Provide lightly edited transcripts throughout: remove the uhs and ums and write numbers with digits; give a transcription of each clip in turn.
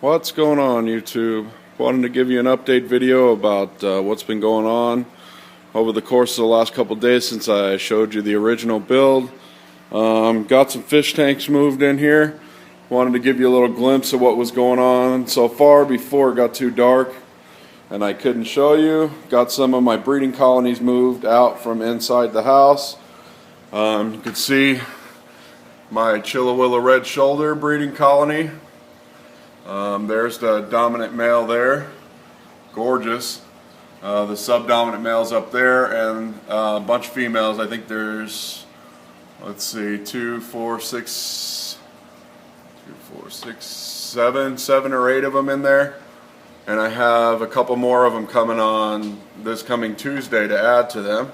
What's going on, YouTube? Wanted to give you an update video about what's been going on over the course of the last couple days since I showed you the original build. Got some fish tanks moved in here. Wanted to give you a little glimpse of what was going on so far before it got too dark and I couldn't show you. Got some of my breeding colonies moved out from inside the house. You can see my Chillawilla Red Shoulder breeding colony. There's the dominant male there, gorgeous. The subdominant male's up there, and a bunch of females. I think there's, let's see, 7 or 8 of them in there, and I have a couple more of them coming on this coming Tuesday to add to them.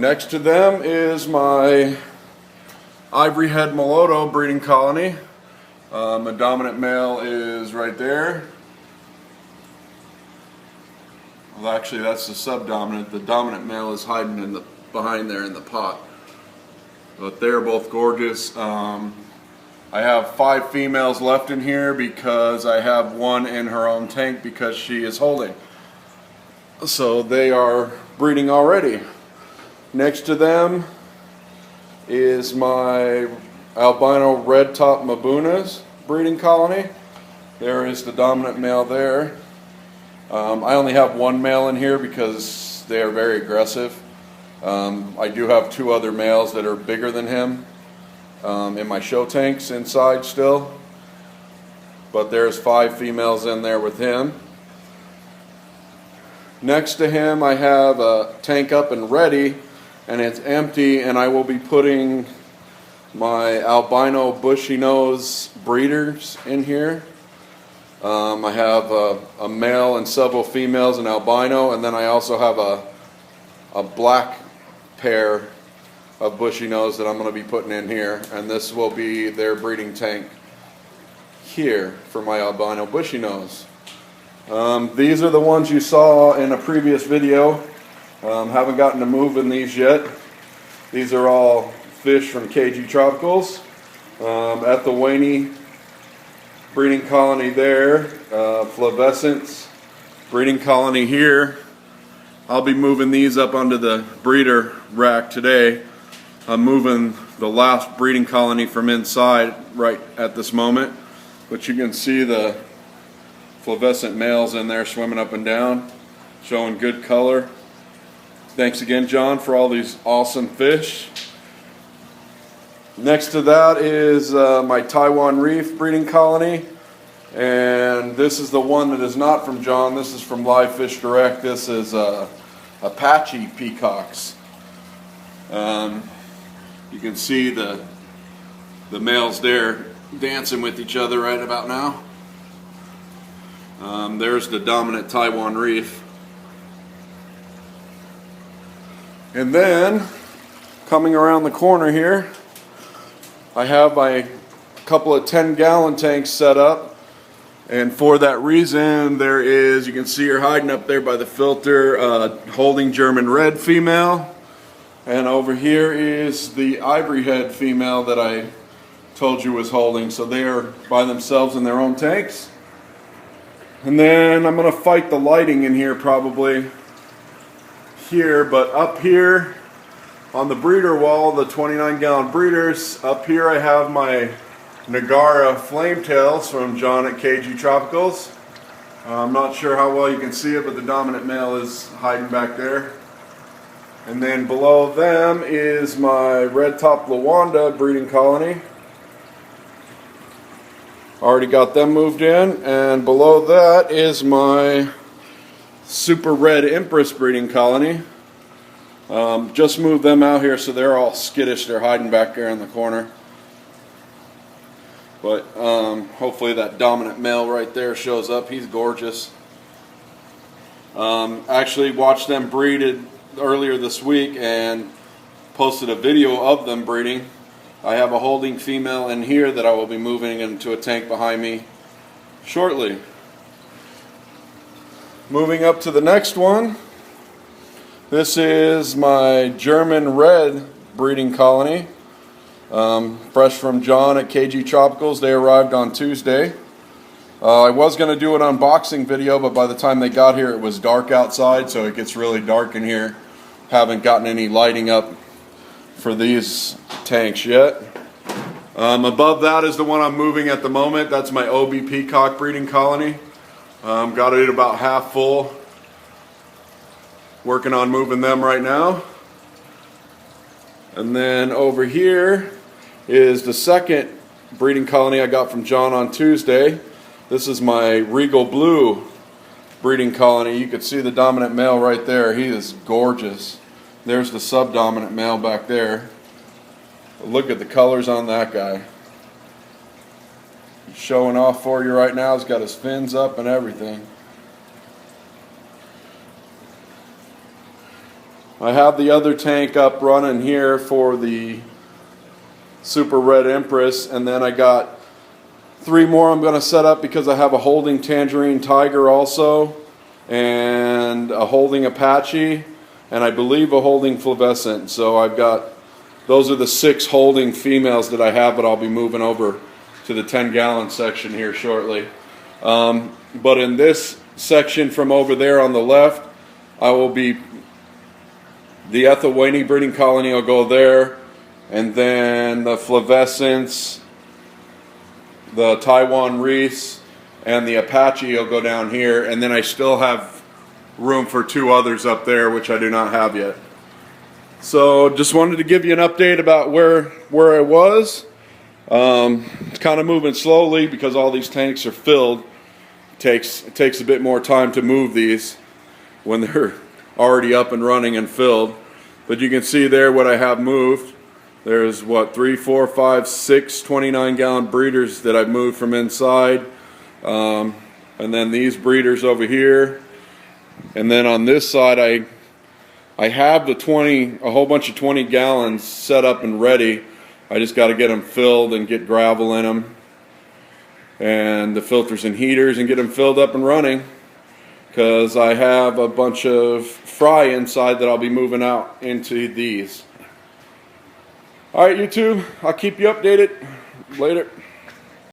Next to them is my Ivory Head Moloto breeding colony. The dominant male is right there. Well, actually, that's the subdominant. The dominant male is hiding behind there in the pot. But they're both gorgeous. I have 5 females left in here because I have one in her own tank because she is holding. So they are breeding already. Next to them is my albino red top Mabunas breeding colony. There is the dominant male there. I only have one male in here because they are very aggressive. I do have 2 other males that are bigger than him in my show tanks inside still, but there's 5 females in there with him. Next to him I have a tank up and ready, and it's empty, and I will be putting my albino bushy nose breeders in here. I have a male and several females in albino, and then I also have a black pair of bushy nose that I'm going to be putting in here, and this will be their breeding tank here for my albino bushy nose. These are the ones you saw in a previous video. Haven't gotten to moving these yet. These are all fish from KG Tropicals. At the Waney breeding colony there, Flavescence breeding colony here. I'll be moving these up onto the breeder rack today. I'm moving the last breeding colony from inside right at this moment, but you can see the flavescent males in there swimming up and down, showing good color. Thanks again, John, for all these awesome fish. Next to that is my Taiwan Reef breeding colony, and this is the one that is not from John. This is from Live Fish Direct. This is Apache peacocks. You can see the males there dancing with each other right about now. There's the dominant Taiwan Reef. And then, coming around the corner here, I have my couple of 10-gallon tanks set up, and for that reason there is, you can see her hiding up there by the filter, holding German red female, and over here is the ivory head female that I told you was holding. So they are by themselves in their own tanks. And then I'm going to fight the lighting in here probably here, but up here on the breeder wall, the 29-gallon breeders, up here I have my Nagara Flametails from John at KG Tropicals. I'm not sure how well you can see it, but the dominant male is hiding back there. And then below them is my red top Lawanda breeding colony. Already got them moved in. And below that is my super red Empress breeding colony. Just moved them out here, so they're all skittish. They're hiding back there in the corner. But hopefully that dominant male right there shows up. He's gorgeous. Actually watched them breeded earlier this week and posted a video of them breeding. I have a holding female in here that I will be moving into a tank behind me shortly. Moving up to the next one. This is my German red breeding colony. Fresh from John at KG Tropicals. They arrived on Tuesday. I was going to do an unboxing video, but by the time they got here it was dark outside, so it gets really dark in here. Haven't gotten any lighting up for these tanks yet. Above that is the one I'm moving at the moment. That's my OB peacock breeding colony. Got it about half full. Working on moving them right now. And then over here is the second breeding colony I got from John on Tuesday. This is my Regal Blue breeding colony. You can see the dominant male right there. He is gorgeous. There's the subdominant male back there. Look at the colors on that guy. He's showing off for you right now. He's got his fins up and everything. I have the other tank up running here for the Super Red Empress, and then I got 3 more I'm going to set up because I have a holding Tangerine Tiger also, and a holding Apache, and I believe a holding Flavescent. So I've got, those are the 6 holding females that I have, but I'll be moving over to the 10-gallon section here shortly. But in this section from over there on the left, I will be, the Ethel breeding colony will go there, and then the Flavescents, the Taiwan Reese, and the Apache will go down here, and then I still have room for 2 others up there, which I do not have yet. So just wanted to give you an update about where I was. It's kind of moving slowly because all these tanks are filled. It takes a bit more time to move these when they're already up and running and filled. But you can see there what I have moved. There's what, 3, 4, 5, 6 29-gallon breeders that I've moved from inside. And then these breeders over here. And then on this side I have the a whole bunch of 20 gallons set up and ready. I just got to get them filled and get gravel in them. And the filters and heaters, and get them filled up and running. Because I have a bunch of fry inside that I'll be moving out into these. Alright YouTube, I'll keep you updated. Later.